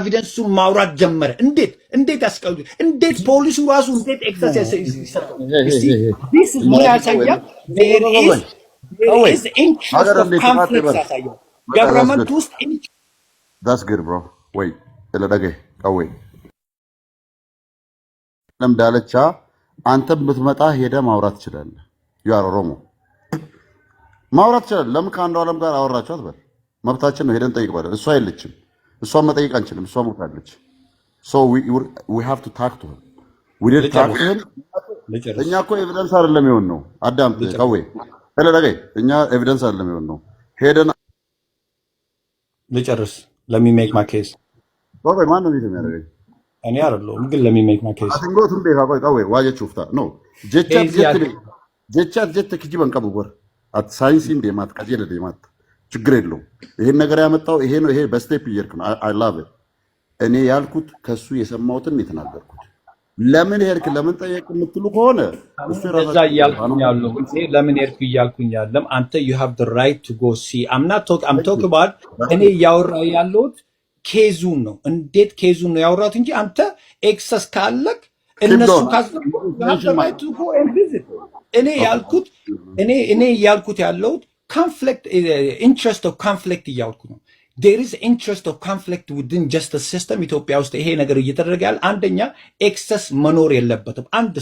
ኤቪደንሱ ማውራት ጀመረ። እንዴት ያስቀሉ? እንዴት ፖሊሱ ራሱ እንዴት ኤክሰስ ይሰራል? this is ምን ያሳያል? there is interest of conflict ያሳያል። government ውስጥ that's good bro wait ለደገ ቀወይ ለምዳለቻ አንተም ብትመጣ ሄደ ማውራት ይችላል። ያው ሮሞ ማውራት ይችላል። ለምን ከአንዱ ዓለም ጋር አወራችሁ አትበል። መብታችን ነው። ሄደን ጠይቅ ባለ እሷ አይልችም። እሷን መጠየቅ አንችልም። እሷ ሞታለች። so we have to talk to her we did talk to him እኛ እኮ ኤቪደንስ አይደለም ይሆን ነው አዳም ቀወይ ለደገ እኛ ኤቪደንስ አይደለም ይሆን ነው ሄደን ልጨርስ let me make my case ቆይ ማን ነው የሚያደርገኝ? እኔ አይደለሁም ግን let me make my case አትንጎቱም ቤካ ቆይ ዋጀች ውፍታ ነው ጀቻት ከጂባን ቀብወር አት ሳይንስ እንደ ማት ከጀለ ደማት ችግር የለውም። ይሄን ነገር ያመጣው ይሄ ነው። ይሄ በስቴፕ ይርክ ነው። አይ ላቭ ኢት። እኔ ያልኩት ከሱ የሰማሁትን የተናገርኩት ለምን ሄድክ ለምን ጠየቅ የምትሉ ከሆነ እሱ ራሱ ያልኩኝ ያለው ለምን ሄድኩ እያልኩኝ ያለም አንተ you have the right to go see I'm talking about እኔ ያወራው ያለሁት ኬዙን ነው። እንዴት ኬዙን ነው ያወራሁት እንጂ አንተ ኤክሰስ ካለክ እነሱ ካስፈለጉ you have the right to go and visit እኔ ያልኩት ያለሁት conflict interest of conflict እያልኩ ነው። there is interest of conflict within justice system ኢትዮጵያ ውስጥ ይሄ ነገር እየተደረገ ያለ አንደኛ ኤክሰስ መኖር የለበትም። አንድ